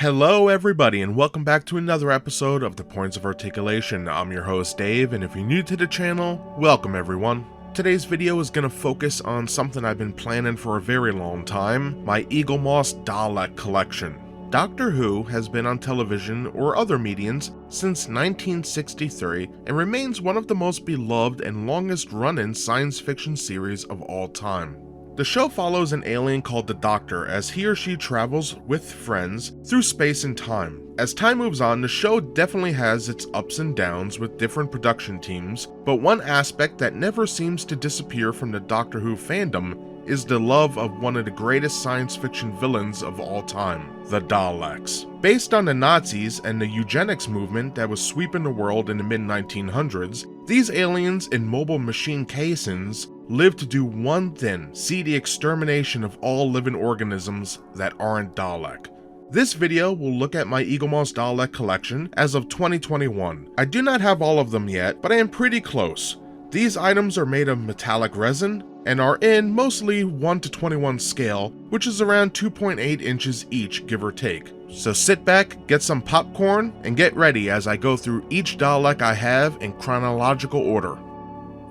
Hello everybody and welcome back to another episode of The Points of Articulation. I'm your host Dave, and if you're new to the channel, welcome everyone. Today's video is going to focus on something I've been planning for a very long time, my Eaglemoss Dalek collection. Doctor Who has been on television or other mediums since 1963 and remains one of the most beloved and longest running science fiction series of all time. The show follows an alien called the Doctor as he or she travels with friends through space and time. As time moves on, the show definitely has its ups and downs with different production teams, but one aspect that never seems to disappear from the Doctor Who fandom is the love of one of the greatest science fiction villains of all time, the Daleks. Based on the Nazis and the eugenics movement that was sweeping the world in the mid-1900s, these aliens in mobile machine casings live to do one thing: see the extermination of all living organisms that aren't Dalek. This video will look at my Eaglemoss Dalek collection as of 2021. I do not have all of them yet, but I am pretty close. These items are made of metallic resin and are in mostly 1:21 scale, which is around 2.8 inches each, give or take. So sit back, get some popcorn, and get ready as I go through each Dalek I have in chronological order.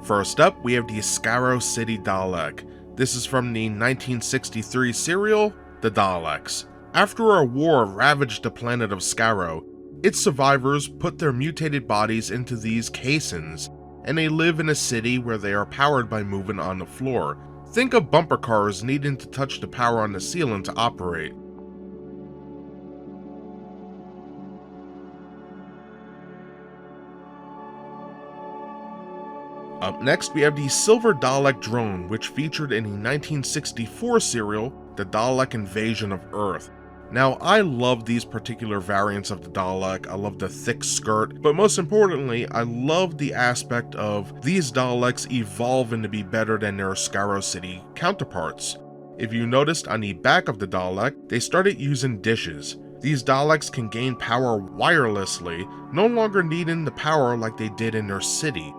First up, we have the Scaro City Dalek. This is from the 1963 serial, The Daleks. After a war ravaged the planet of Scaro, its survivors put their mutated bodies into these casings, and they live in a city where they are powered by moving on the floor. Think of bumper cars needing to touch the power on the ceiling to operate. Up next, we have the Silver Dalek Drone, which featured in the 1964 serial, The Dalek Invasion of Earth. Now, I love these particular variants of the Dalek. I love the thick skirt, but most importantly, I love the aspect of these Daleks evolving to be better than their Scaro City counterparts. If you noticed on the back of the Dalek, they started using dishes. These Daleks can gain power wirelessly, no longer needing the power like they did in their city.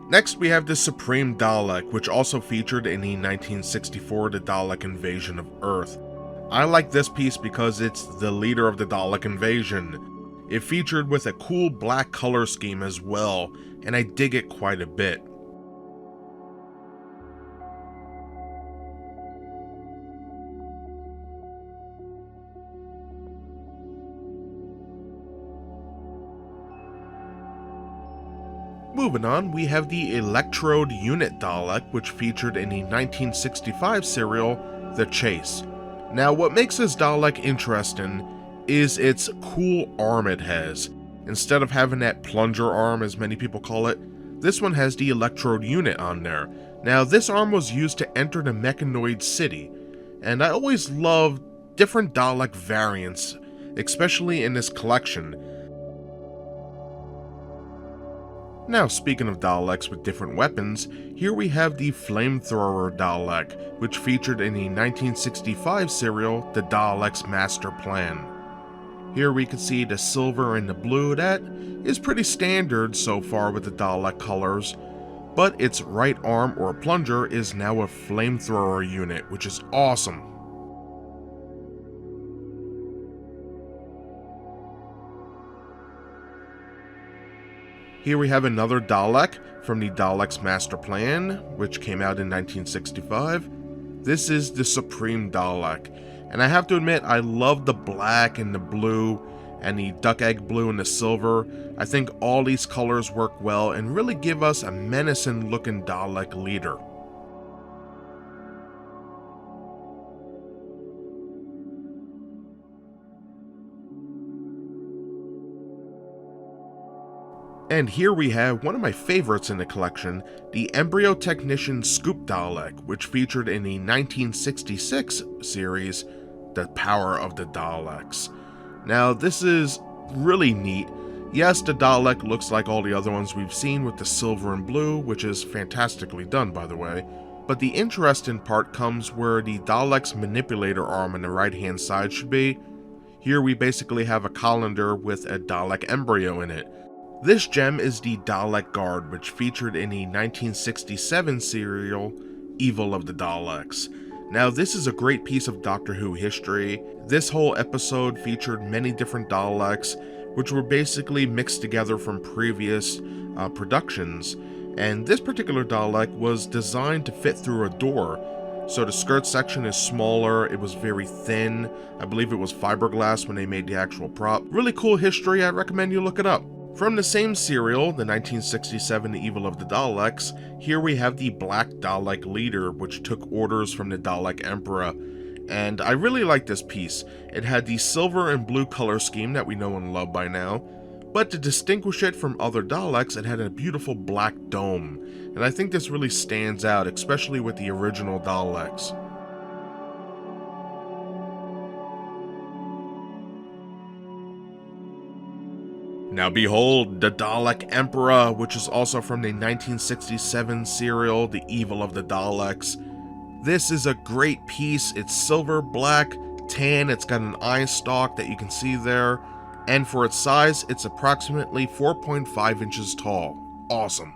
Next, we have the Supreme Dalek, which also featured in the 1964 The Dalek Invasion of Earth. I like this piece because it's the leader of the Dalek invasion. It featured with a cool black color scheme as well, and I dig it quite a bit. Moving on, we have the Electrode Unit Dalek, which featured in the 1965 serial, The Chase. Now, what makes this Dalek interesting is its cool arm it has. Instead of having that plunger arm, as many people call it, this one has the Electrode unit on there. Now, this arm was used to enter the Mechanoid City, and I always loved different Dalek variants, especially in this collection. Now, speaking of Daleks with different weapons, here we have the Flamethrower Dalek, which featured in the 1965 serial, The Daleks Master Plan. Here we can see the silver and the blue. That is pretty standard so far with the Dalek colors, but its right arm or plunger is now a flamethrower unit, which is awesome. Here we have another Dalek from the Daleks Master Plan, which came out in 1965. This is the Supreme Dalek, and I have to admit, I love the black and the blue and the duck egg blue and the silver. I think all these colors work well and really give us a menacing looking Dalek leader. And here we have one of my favorites in the collection, the Embryo Technician Scoop Dalek, which featured in the 1966 series, The Power of the Daleks. Now, this is really neat. Yes, the Dalek looks like all the other ones we've seen with the silver and blue, which is fantastically done, by the way. But the interesting part comes where the Dalek's manipulator arm on the right-hand side should be. Here we basically have a colander with a Dalek embryo in it. This gem is the Dalek Guard, which featured in the 1967 serial, Evil of the Daleks. Now, this is a great piece of Doctor Who history. This whole episode featured many different Daleks, which were basically mixed together from previous productions, and this particular Dalek was designed to fit through a door. So the skirt section is smaller, it was very thin, I believe it was fiberglass when they made the actual prop. Really cool history, I recommend you look it up. From the same serial, the 1967 Evil of the Daleks, here we have the Black Dalek Leader, which took orders from the Dalek Emperor. And I really like this piece. It had the silver and blue color scheme that we know and love by now, but to distinguish it from other Daleks, it had a beautiful black dome. And I think this really stands out, especially with the original Daleks. Now behold, the Dalek Emperor, which is also from the 1967 serial, The Evil of the Daleks. This is a great piece. It's silver, black, tan, it's got an eye stalk that you can see there, and for its size, it's approximately 4.5 inches tall. Awesome.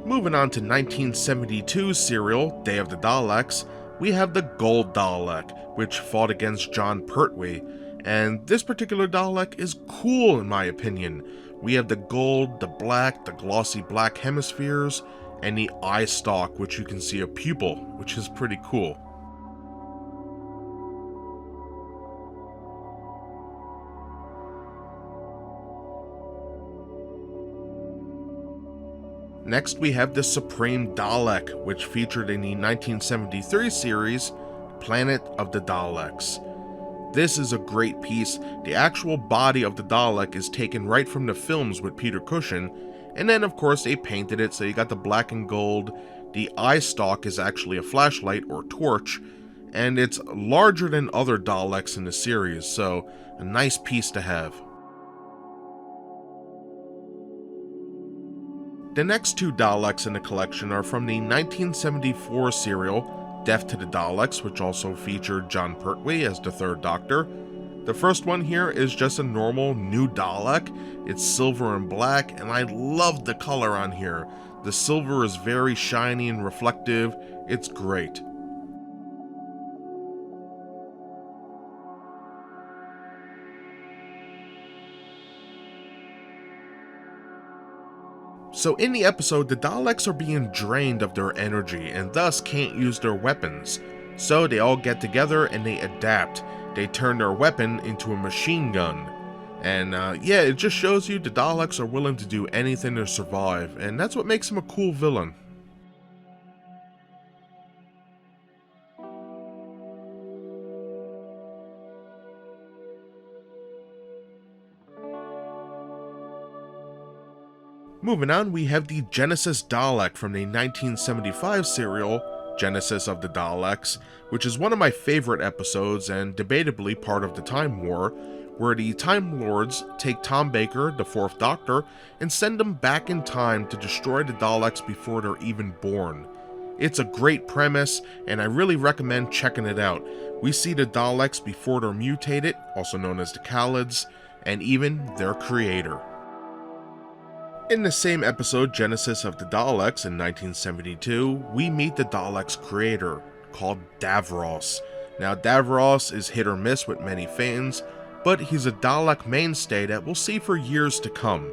Moving on to 1972 serial, Day of the Daleks, we have the Gold Dalek, which fought against Jon Pertwee, and this particular Dalek is cool in my opinion. We have the gold, the black, the glossy black hemispheres, and the eye stalk, which you can see a pupil, which is pretty cool. Next we have the Supreme Dalek, which featured in the 1973 series, Planet of the Daleks. This is a great piece. The actual body of the Dalek is taken right from the films with Peter Cushing, and then of course they painted it so you got the black and gold. The eye stalk is actually a flashlight or torch, and it's larger than other Daleks in the series, so a nice piece to have. The next two Daleks in the collection are from the 1974 serial, Death to the Daleks, which also featured Jon Pertwee as the third Doctor. The first one here is just a normal new Dalek. It's silver and black, and I love the color on here. The silver is very shiny and reflective. It's great. So in the episode, the Daleks are being drained of their energy and thus can't use their weapons. So they all get together and they adapt. They turn their weapon into a machine gun. And yeah, it just shows you the Daleks are willing to do anything to survive, and that's what makes them a cool villain. Moving on, we have the Genesis Dalek from the 1975 serial, Genesis of the Daleks, which is one of my favorite episodes and debatably part of the Time War, where the Time Lords take Tom Baker, the fourth Doctor, and send him back in time to destroy the Daleks before they're even born. It's a great premise, and I really recommend checking it out. We see the Daleks before they're mutated, also known as the Khalids, and even their creator. In the same episode, Genesis of the Daleks in 1972, we meet the Daleks' creator, called Davros. Now, Davros is hit or miss with many fans, but he's a Dalek mainstay that we'll see for years to come.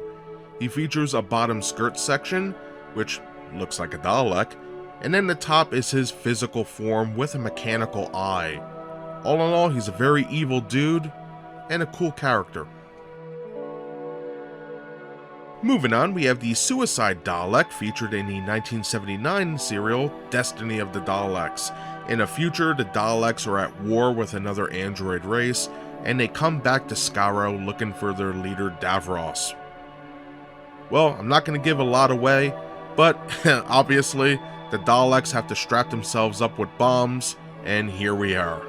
He features a bottom skirt section, which looks like a Dalek, and then the top is his physical form with a mechanical eye. All in all, he's a very evil dude, and a cool character. Moving on, we have the Suicide Dalek featured in the 1979 serial Destiny of the Daleks. In a future, the Daleks are at war with another android race, and they come back to Scaro looking for their leader Davros. Well, I'm not going to give a lot away, but obviously, the Daleks have to strap themselves up with bombs, and here we are.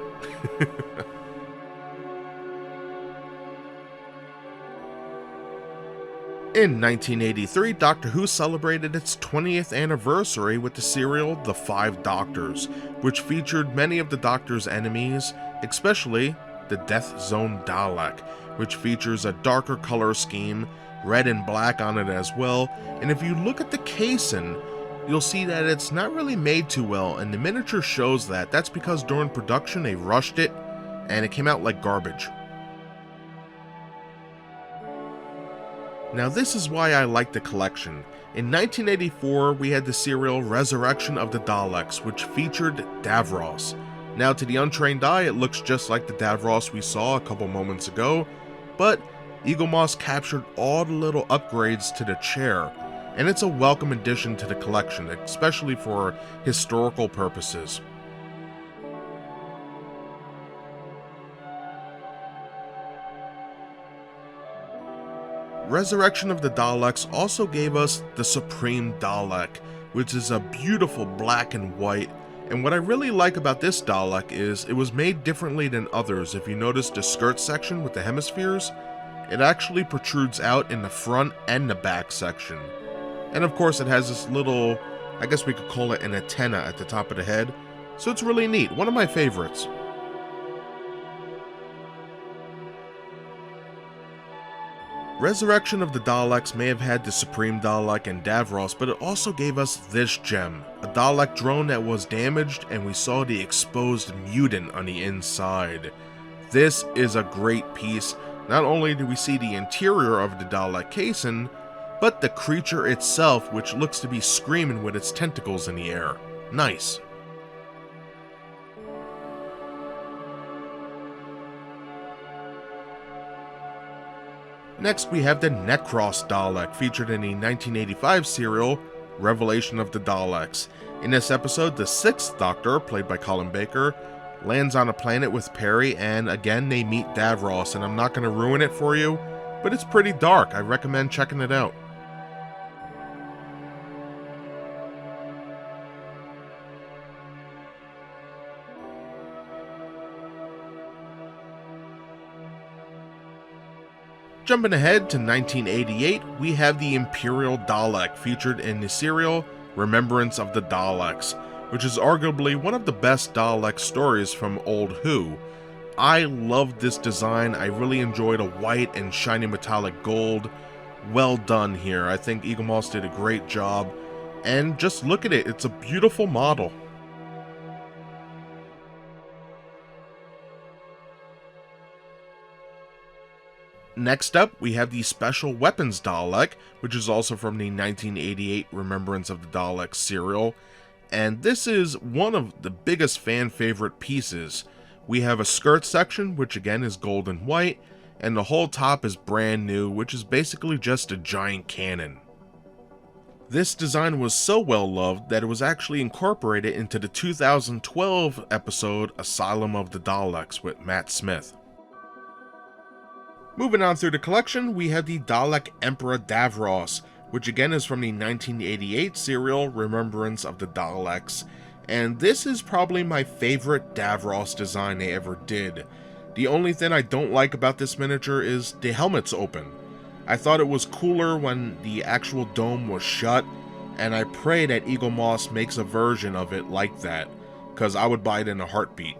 In 1983, Doctor Who celebrated its 20th anniversary with the serial The Five Doctors, which featured many of the Doctor's enemies, especially the Death Zone Dalek, which features a darker color scheme, red and black on it as well, and if you look at the casing, you'll see that it's not really made too well, and the miniature shows that. That's because during production they rushed it, and it came out like garbage. Now this is why I like the collection. In 1984, we had the serial Resurrection of the Daleks, which featured Davros. Now to the untrained eye, it looks just like the Davros we saw a couple moments ago, but Eaglemoss captured all the little upgrades to the chair, and it's a welcome addition to the collection, especially for historical purposes. Resurrection of the Daleks also gave us the Supreme Dalek, which is a beautiful black and white, and what I really like about this Dalek is it was made differently than others. If you notice the skirt section with the hemispheres, it actually protrudes out in the front and the back section. And of course it has this little, I guess we could call it an antenna at the top of the head, so it's really neat, one of my favorites. Resurrection of the Daleks may have had the Supreme Dalek and Davros, but it also gave us this gem, a Dalek Drone that was damaged and we saw the exposed mutant on the inside. This is a great piece. Not only do we see the interior of the Dalek casing, but the creature itself, which looks to be screaming with its tentacles in the air. Nice. Next we have the Necros Dalek, featured in the 1985 serial Revelation of the Daleks. In this episode, the 6th Doctor, played by Colin Baker, lands on a planet with Perry, and again they meet Davros, and I'm not going to ruin it for you, but it's pretty dark. I recommend checking it out. Jumping ahead to 1988, we have the Imperial Dalek, featured in the serial Remembrance of the Daleks, which is arguably one of the best Dalek stories from Old Who. I loved this design. I really enjoyed a white and shiny metallic gold. Well done here. I think Eaglemoss did a great job, and just look at it, it's a beautiful model. Next up, we have the Special Weapons Dalek, which is also from the 1988 Remembrance of the Daleks serial, and this is one of the biggest fan favorite pieces. We have a skirt section, which again is gold and white, and the whole top is brand new, which is basically just a giant cannon. This design was so well loved that it was actually incorporated into the 2012 episode Asylum of the Daleks with Matt Smith. Moving on through the collection, we have the Dalek Emperor Davros, which again is from the 1988 serial Remembrance of the Daleks, and this is probably my favorite Davros design they ever did. The only thing I don't like about this miniature is the helmet's open. I thought it was cooler when the actual dome was shut, and I pray that Eaglemoss makes a version of it like that, because I would buy it in a heartbeat.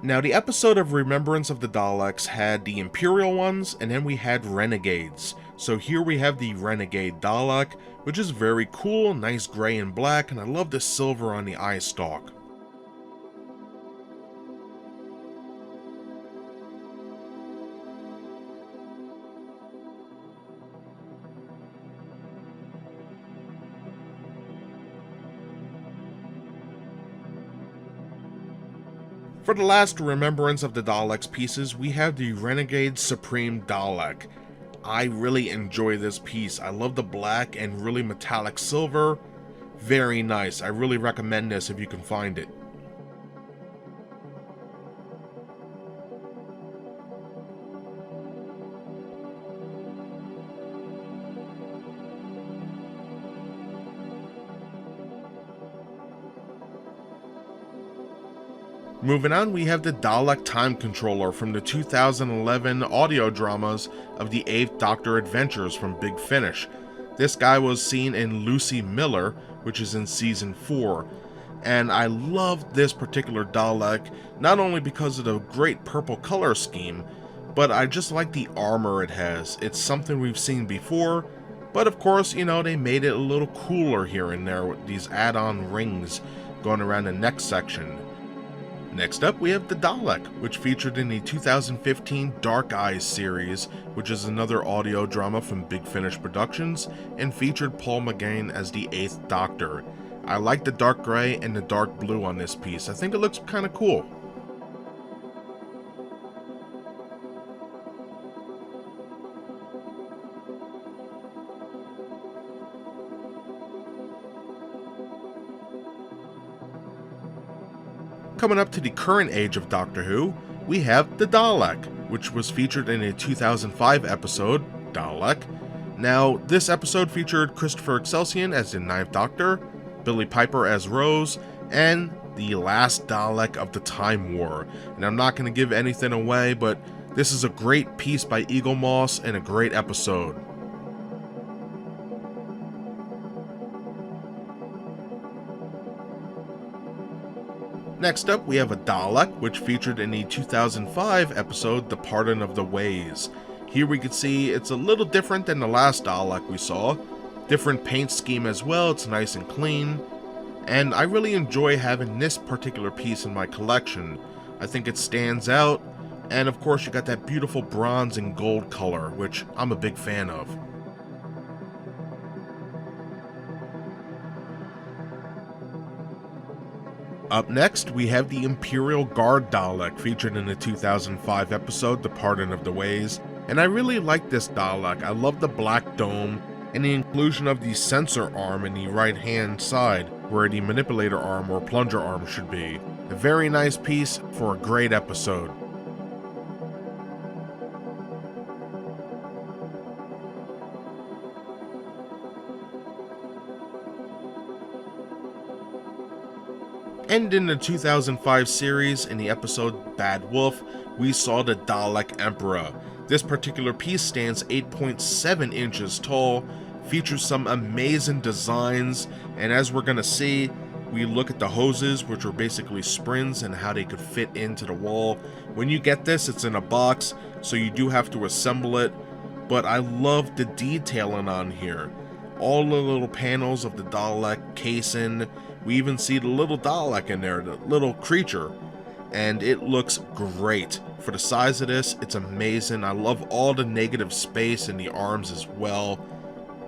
Now, the episode of Remembrance of the Daleks had the Imperial ones, and then we had Renegades. So here we have the Renegade Dalek, which is very cool, nice gray and black, and I love the silver on the eye stalk. For the last Remembrance of the Daleks pieces, we have the Renegade Supreme Dalek. I really enjoy this piece. I love the black and really metallic silver. Very nice. I really recommend this if you can find it. Moving on, we have the Dalek Time Controller from the 2011 audio dramas of the 8th Doctor Adventures from Big Finish. This guy was seen in Lucy Miller, which is in Season 4. And I love this particular Dalek, not only because of the great purple color scheme, but I just like the armor it has. It's something we've seen before, but of course, you know, they made it a little cooler here and there with these add-on rings going around the neck section. Next up, we have the Dalek, which featured in the 2015 Dark Eyes series, which is another audio drama from Big Finish Productions, and featured Paul McGann as the 8th Doctor. I like the dark gray and the dark blue on this piece. I think it looks kind of cool. Coming up to the current age of Doctor Who, we have the Dalek, which was featured in a 2005 episode, Dalek. Now, this episode featured Christopher Excelsior as the 9th Doctor, Billie Piper as Rose, and the last Dalek of the Time War. And I'm not going to give anything away, but this is a great piece by Eaglemoss and a great episode. Next up, we have a Dalek, which featured in the 2005 episode, The Pardon of the Ways. Here we can see it's a little different than the last Dalek we saw. Different paint scheme as well, it's nice and clean. And I really enjoy having this particular piece in my collection. I think it stands out, and of course you got that beautiful bronze and gold color, which I'm a big fan of. Up next, we have the Imperial Guard Dalek, featured in the 2005 episode, The Pardon of the Ways. And I really like this Dalek. I love the black dome, and the inclusion of the sensor arm in the right hand side, where the manipulator arm or plunger arm should be. A very nice piece for a great episode. And in the 2005 series, in the episode Bad Wolf, we saw the Dalek Emperor. This particular piece stands 8.7 inches tall, features some amazing designs, and as we're going to see, we look at the hoses, which are basically springs, and how they could fit into the wall. When you get this, it's in a box, so you do have to assemble it, but I love the detailing on here. All the little panels of the Dalek casing. We even see the little Dalek in there, the little creature, and it looks great. For the size of this, it's amazing. I love all the negative space in the arms as well.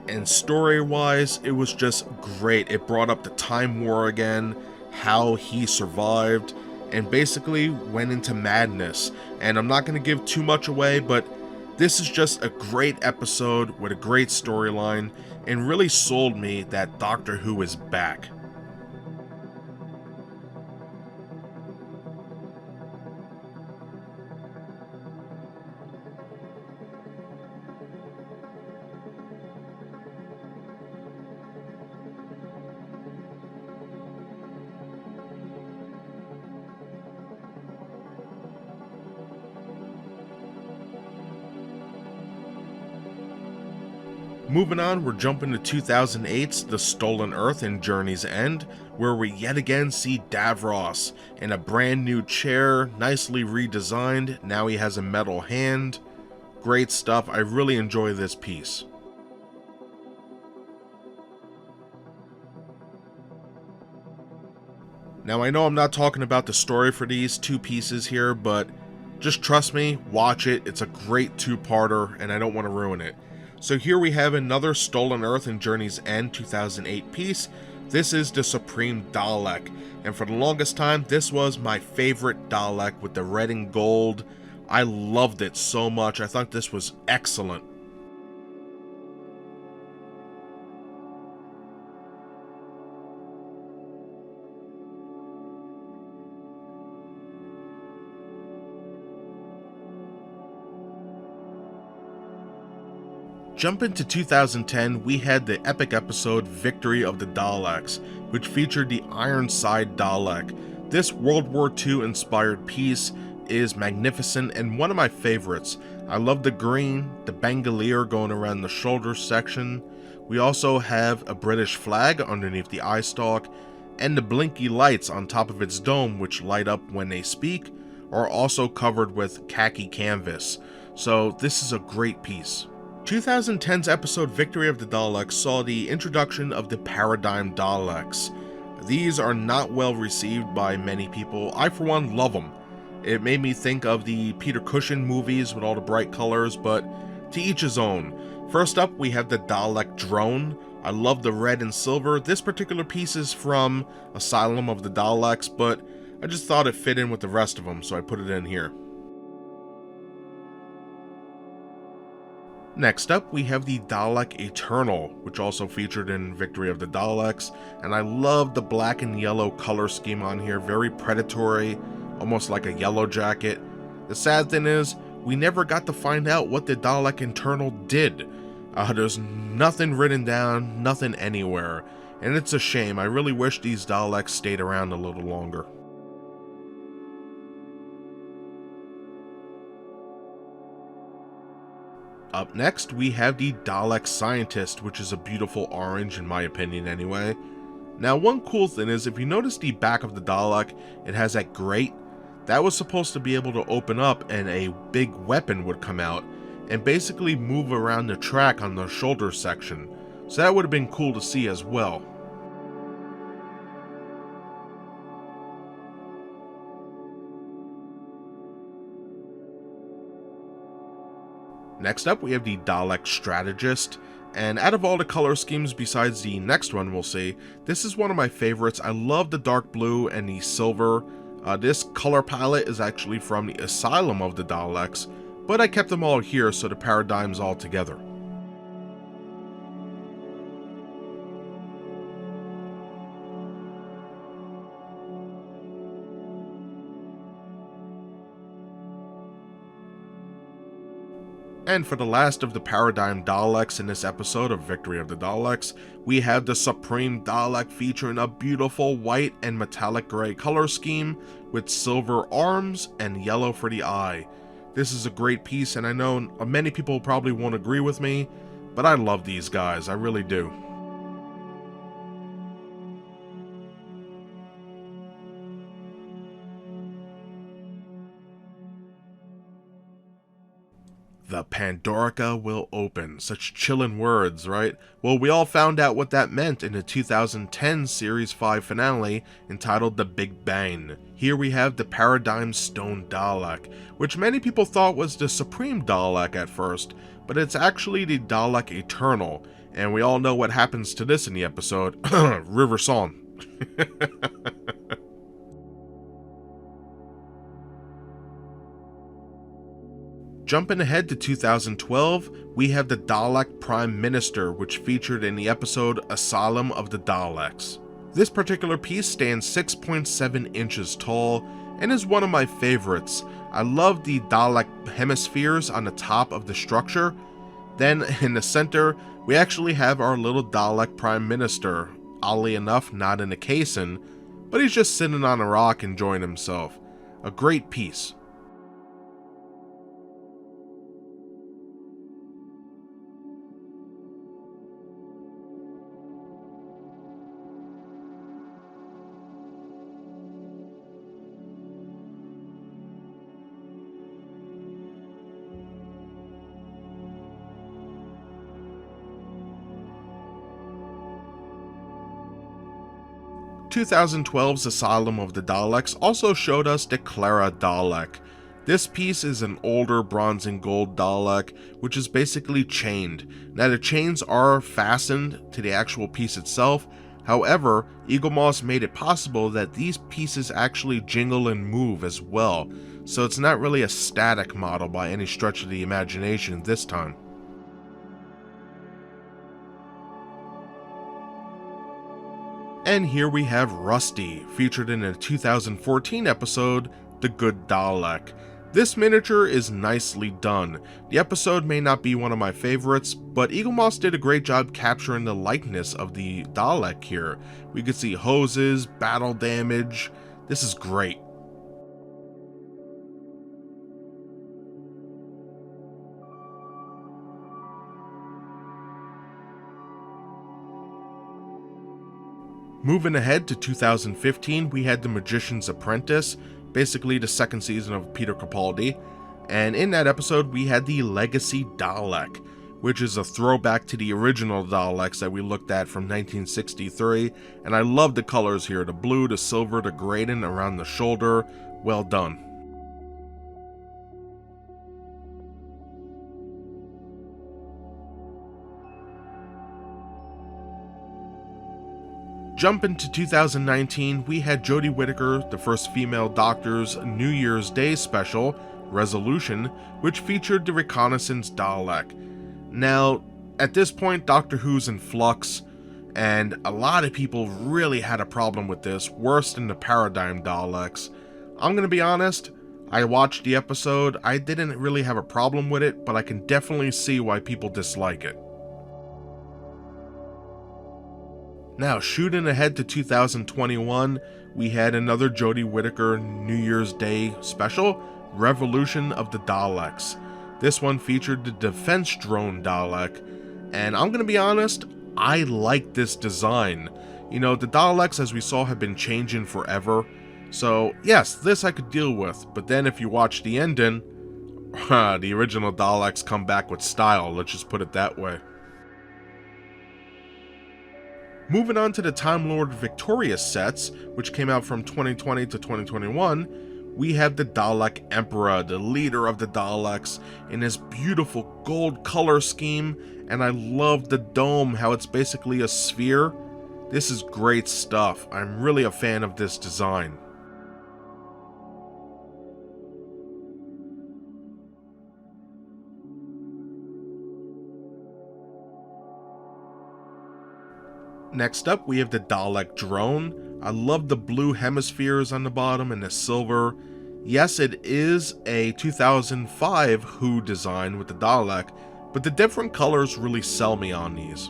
And story-wise, it was just great. It brought up the Time War again, how he survived, and basically went into madness. And I'm not going to give too much away, but this is just a great episode with a great storyline, and really sold me that Doctor Who is back. Moving on, we're jumping to 2008's The Stolen Earth and Journey's End, where we yet again see Davros in a brand new chair, nicely redesigned. Now he has a metal hand. Great stuff. I really enjoy this piece. Now I know I'm not talking about the story for these two pieces here, but just trust me, watch it. It's a great two-parter, and I don't want to ruin it. So here we have another Stolen Earth and Journey's End 2008 piece. This is the Supreme Dalek, and for the longest time, this was my favorite Dalek with the red and gold. I loved it so much. I thought this was excellent. Jump into 2010, we had the epic episode Victory of the Daleks, which featured the Ironside Dalek. This World War II inspired piece is magnificent and one of my favorites. I love the green, the bandolier going around the shoulder section. We also have a British flag underneath the eye stalk, and the blinky lights on top of its dome, which light up when they speak, are also covered with khaki canvas, so this is a great piece. 2010's episode Victory of the Daleks saw the introduction of the Paradigm Daleks. These are not well received by many people. I for one love them. It made me think of the Peter Cushing movies with all the bright colors, but to each his own. First up, we have the Dalek Drone. I love the red and silver. This particular piece is from Asylum of the Daleks, but I just thought it fit in with the rest of them, so I put it in here. Next up, we have the Dalek Eternal, which also featured in Victory of the Daleks, and I love the black and yellow color scheme on here, very predatory, almost like a yellow jacket. The sad thing is, we never got to find out what the Dalek Eternal did. There's nothing written down, nothing anywhere, and it's a shame. I really wish these Daleks stayed around a little longer. Up next, we have the Dalek Scientist, which is a beautiful orange in my opinion anyway. Now, one cool thing is, if you notice the back of the Dalek, it has that grate. That was supposed to be able to open up and a big weapon would come out and basically move around the track on the shoulder section. So that would have been cool to see as well. Next up, we have the Dalek Strategist, and out of all the color schemes besides the next one we'll see, this is one of my favorites. I love the dark blue and the silver. This color palette is actually from the Asylum of the Daleks, but I kept them all here so the paradigm's all together. And for the last of the Paradigm Daleks in this episode of Victory of the Daleks, we have the Supreme Dalek featuring a beautiful white and metallic gray color scheme with silver arms and yellow for the eye. This is a great piece, and I know many people probably won't agree with me, but I love these guys, I really do. The Pandorica will open. Such chillin' words, right? Well, we all found out what that meant in the 2010 Series 5 finale entitled The Big Bang. Here we have the Paradigm Stone Dalek, which many people thought was the Supreme Dalek at first, but it's actually the Dalek Eternal, and we all know what happens to this in the episode. River Song. Jumping ahead to 2012, we have the Dalek Prime Minister, which featured in the episode Asylum of the Daleks. This particular piece stands 6.7 inches tall and is one of my favorites. I love the Dalek hemispheres on the top of the structure. Then in the center, we actually have our little Dalek Prime Minister, oddly enough not in a casing, but he's just sitting on a rock enjoying himself. A great piece. The 2012's Asylum of the Daleks also showed us the Clara Dalek. This piece is an older bronze and gold Dalek, which is basically chained. Now the chains are fastened to the actual piece itself, however, Eaglemoss made it possible that these pieces actually jingle and move as well, so it's not really a static model by any stretch of the imagination this time. And here we have Rusty, featured in a 2014 episode, The Good Dalek. This miniature is nicely done. The episode may not be one of my favorites, but Eaglemoss did a great job capturing the likeness of the Dalek here. We could see hoses, battle damage. This is great. Moving ahead to 2015, we had The Magician's Apprentice, basically the second season of Peter Capaldi, and in that episode we had the Legacy Dalek, which is a throwback to the original Daleks that we looked at from 1963, and I love the colors here, the blue, the silver, the gradient around the shoulder, well done. Jump into 2019, we had Jodie Whittaker, the first female Doctor's New Year's Day special, Resolution, which featured the Reconnaissance Dalek. Now, at this point, Doctor Who's in flux, and a lot of people really had a problem with this, worse than the Paradigm Daleks. I'm gonna be honest, I watched the episode, I didn't really have a problem with it, but I can definitely see why people dislike it. Now, shooting ahead to 2021, we had another Jodie Whittaker New Year's Day special, Revolution of the Daleks. This one featured the Defense Drone Dalek, and I'm gonna be honest, I like this design. You know, the Daleks, as we saw, have been changing forever, so yes, this I could deal with, but then if you watch the ending, the original Daleks come back with style, let's just put it that way. Moving on to the Time Lord Victorious sets, which came out from 2020 to 2021, we have the Dalek Emperor, the leader of the Daleks, in his beautiful gold color scheme, and I love the dome, how it's basically a sphere. This is great stuff. I'm really a fan of this design. Next up, we have the Dalek Drone. I love the blue hemispheres on the bottom and the silver. Yes, it is a 2005 Who design with the Dalek, but the different colors really sell me on these.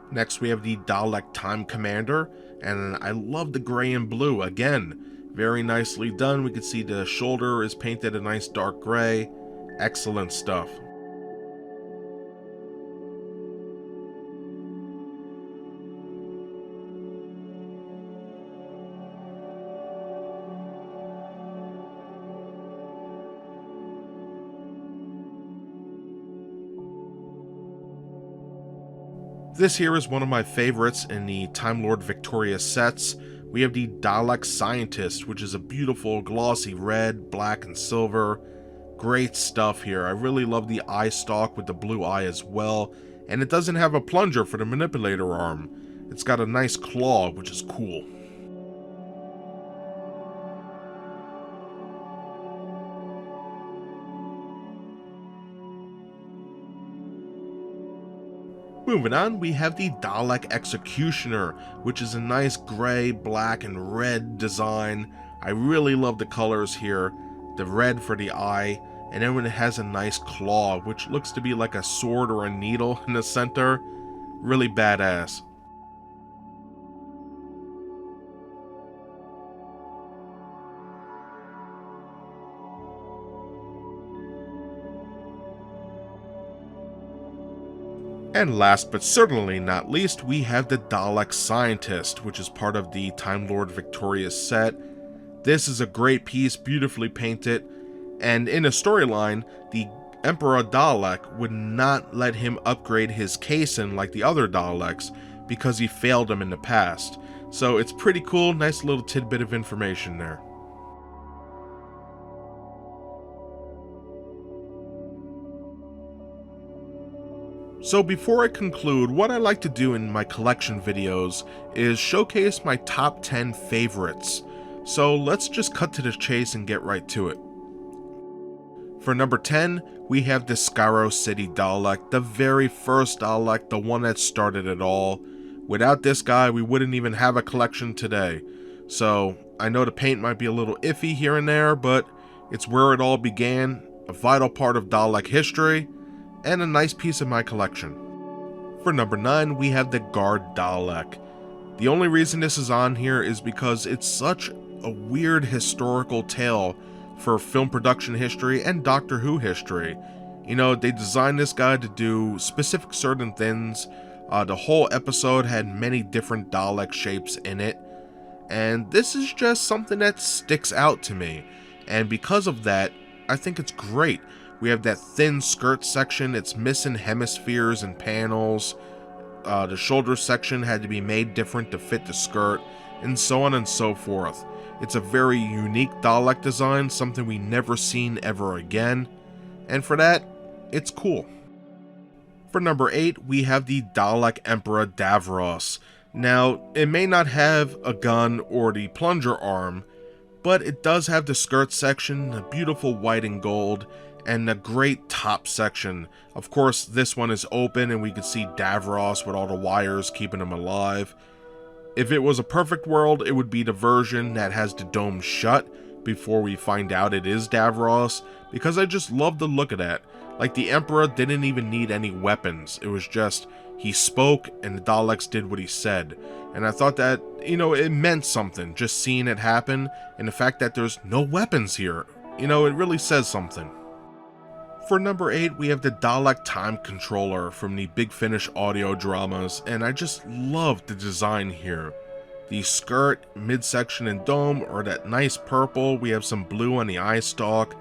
Next we have the Dalek Time Commander, and I love the gray and blue. Again, very nicely done. We can see the shoulder is painted a nice dark gray. Excellent stuff. This here is one of my favorites in the Time Lord Victorious sets. We have the Dalek Scientist, which is a beautiful glossy red, black, and silver. Great stuff here. I really love the eye stalk with the blue eye as well. And it doesn't have a plunger for the manipulator arm. It's got a nice claw, which is cool. Moving on, we have the Dalek Executioner, which is a nice gray, black, and red design. I really love the colors here. The red for the eye, and then when it has a nice claw, which looks to be like a sword or a needle in the center. Really badass. And last but certainly not least, we have the Dalek Scientist, which is part of the Time Lord Victorious set. This is a great piece, beautifully painted, and in a storyline, the Emperor Dalek would not let him upgrade his caisson like the other Daleks because he failed him in the past. So it's pretty cool, nice little tidbit of information there. So before I conclude, what I like to do in my collection videos is showcase my top 10 favorites. So let's just cut to the chase and get right to it. For number 10, we have the Scaro City Dalek, the very first Dalek, the one that started it all. Without this guy, we wouldn't even have a collection today. So I know the paint might be a little iffy here and there, but it's where it all began, a vital part of Dalek history, and a nice piece of my collection. For number 9, we have the Guard Dalek. The only reason this is on here is because it's such a weird historical tale for film production history and Doctor Who history. You know, they designed this guy to do specific certain things. The whole episode had many different Dalek shapes in it, and this is just something that sticks out to me, and because of that, I think it's great. We have that thin skirt section, it's missing hemispheres and panels. The shoulder section had to be made different to fit the skirt, and so on and so forth. It's a very unique Dalek design, something we never seen ever again, and for that, it's cool. For number 8, we have the Dalek Emperor Davros. Now, it may not have a gun or the plunger arm, but it does have the skirt section, the beautiful white and gold, and a great top section. Of course, this one is open and we can see Davros with all the wires keeping him alive. If it was a perfect world, it would be the version that has the dome shut before we find out it is Davros, because I just love the look of that. Like, the Emperor didn't even need any weapons. It was just, he spoke and the Daleks did what he said. And I thought that, you know, it meant something, just seeing it happen, and the fact that there's no weapons here. You know, it really says something. For number 8, we have the Dalek Time Controller from the Big Finish audio dramas, and I just love the design here. The skirt, midsection, and dome are that nice purple. We have some blue on the eye stalk,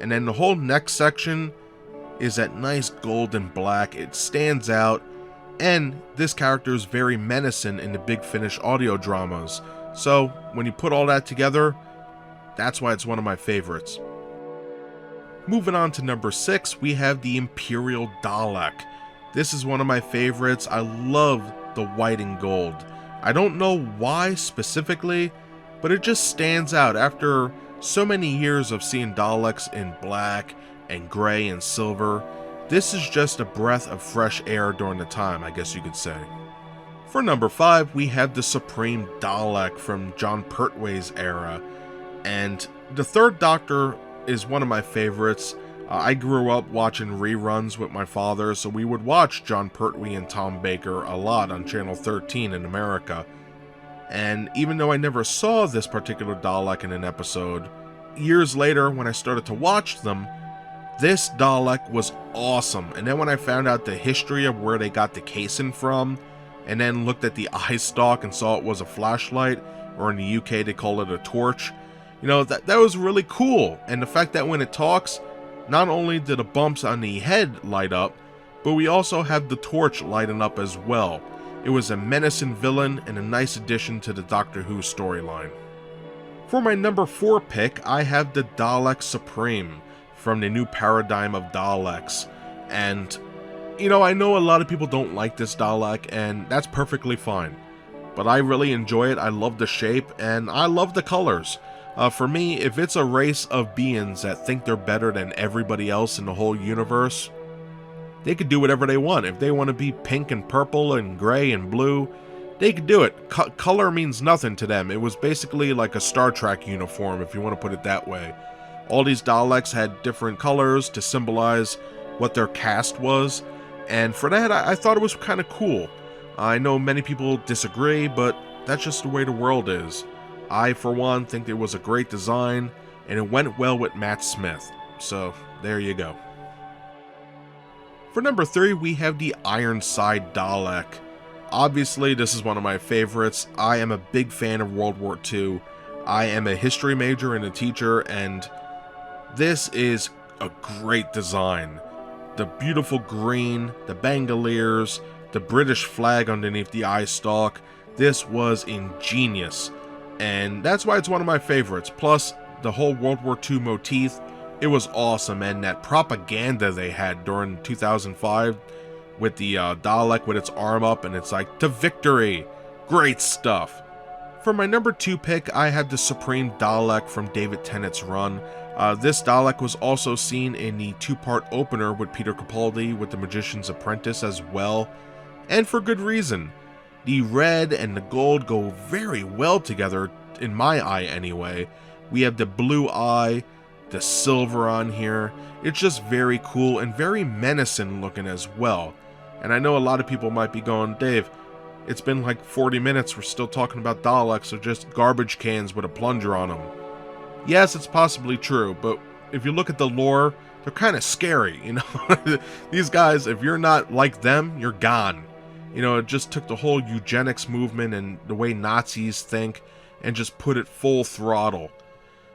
and then the whole neck section is that nice gold and black. It stands out, and this character is very menacing in the Big Finish audio dramas. So when you put all that together, that's why it's one of my favorites. Moving on to number 6, we have the Imperial Dalek. This is one of my favorites. I love the white and gold. I don't know why specifically, but it just stands out after so many years of seeing Daleks in black and gray and silver. This is just a breath of fresh air during the time, I guess you could say. For number 5, we have the Supreme Dalek from Jon Pertwee's era, and the Third Doctor is one of my favorites. I grew up watching reruns with my father, so we would watch Jon Pertwee and Tom Baker a lot on Channel 13 in America. And even though I never saw this particular Dalek in an episode, years later when I started to watch them, this Dalek was awesome. And then when I found out the history of where they got the casing from, and then looked at the eye stalk and saw it was a flashlight, or in the UK they call it a torch, you know, that was really cool. And the fact that when it talks, not only do the bumps on the head light up, but we also have the torch lighting up as well. It was a menacing villain and a nice addition to the Doctor Who storyline. For my number 4 pick, I have the Dalek Supreme from the new paradigm of Daleks. And, you know, I know a lot of people don't like this Dalek, and that's perfectly fine. But I really enjoy it. I love the shape, and I love the colors. For me, if it's a race of beings that think they're better than everybody else in the whole universe, they could do whatever they want. If they want to be pink and purple and gray and blue, they could do it. Color means nothing to them. It was basically like a Star Trek uniform, if you want to put it that way. All these Daleks had different colors to symbolize what their caste was, and for that, I thought it was kind of cool. I know many people disagree, but that's just the way the world is. I, for one, think it was a great design, and it went well with Matt Smith, so there you go. For number 3, we have the Ironside Dalek. Obviously, this is one of my favorites. I am a big fan of World War II. I am a history major and a teacher, and this is a great design. The beautiful green, the bandoliers, the British flag underneath the eye stalk. This was ingenious, and that's why it's one of my favorites. Plus, the whole World War II motif, it was awesome, and that propaganda they had during 2005 with the Dalek with its arm up, and it's like, to victory! Great stuff! For my number 2 pick, I have the Supreme Dalek from David Tennant's run. This Dalek was also seen in the 2-part opener with Peter Capaldi with The Magician's Apprentice as well, and for good reason. The red and the gold go very well together, in my eye anyway. We have the blue eye, the silver on here. It's just very cool and very menacing looking as well. And I know a lot of people might be going, Dave, it's been like 40 minutes, we're still talking about Daleks or just garbage cans with a plunger on them. Yes, it's possibly true, but if you look at the lore, they're kind of scary, you know? These guys, if you're not like them, you're gone. You know, it just took the whole eugenics movement and the way Nazis think and just put it full throttle.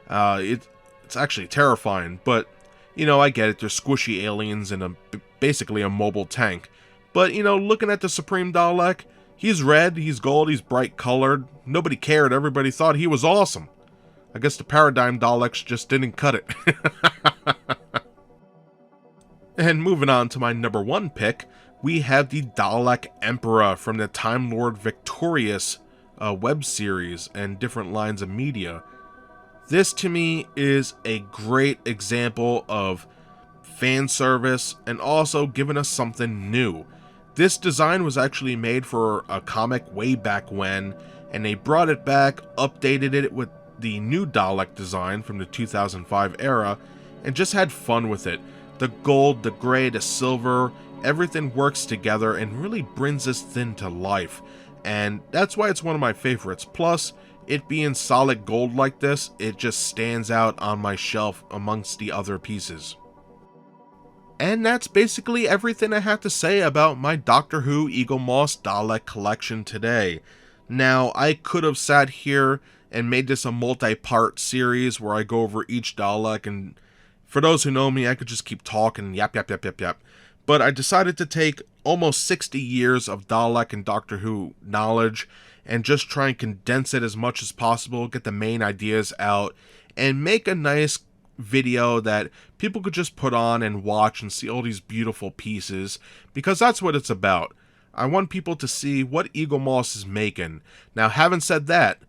It's actually terrifying, but, you know, I get it. They're squishy aliens in basically a mobile tank. But, you know, looking at the Supreme Dalek, he's red, he's gold, he's bright colored. Nobody cared. Everybody thought he was awesome. I guess the Paradigm Daleks just didn't cut it. And moving on to my number 1 pick, we have the Dalek Emperor from the Time Lord Victorious web series and different lines of media. This to me is a great example of fan service and also giving us something new. This design was actually made for a comic way back when, and they brought it back, updated it with the new Dalek design from the 2005 era, and just had fun with it. The gold, the gray, the silver, everything works together and really brings this thing to life. And that's why it's one of my favorites. Plus, it being solid gold like this, it just stands out on my shelf amongst the other pieces. And that's basically everything I have to say about my Doctor Who Eaglemoss Dalek collection today. Now, I could have sat here and made this a multi-part series where I go over each Dalek, and for those who know me, I could just keep talking, yap. But I decided to take almost 60 years of Dalek and Doctor Who knowledge and just try and condense it as much as possible, get the main ideas out, and make a nice video that people could just put on and watch and see all these beautiful pieces, because that's what it's about. I want people to see what Eaglemoss is making. Now, having said that,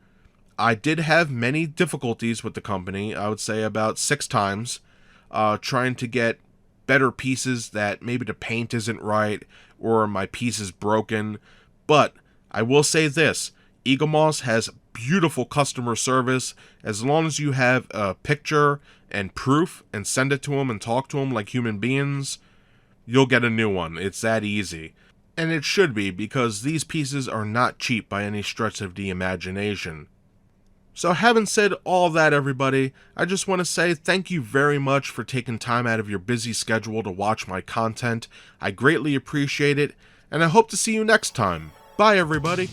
I did have many difficulties with the company, I would say about 6 times, trying to get better pieces that maybe the paint isn't right or my piece is broken. But I will say this, Eaglemoss has beautiful customer service. As long as you have a picture and proof and send it to them and talk to them like human beings, you'll get a new one. It's that easy. And it should be, because these pieces are not cheap by any stretch of the imagination. So having said all that, everybody, I just want to say thank you very much for taking time out of your busy schedule to watch my content. I greatly appreciate it, and I hope to see you next time. Bye, everybody.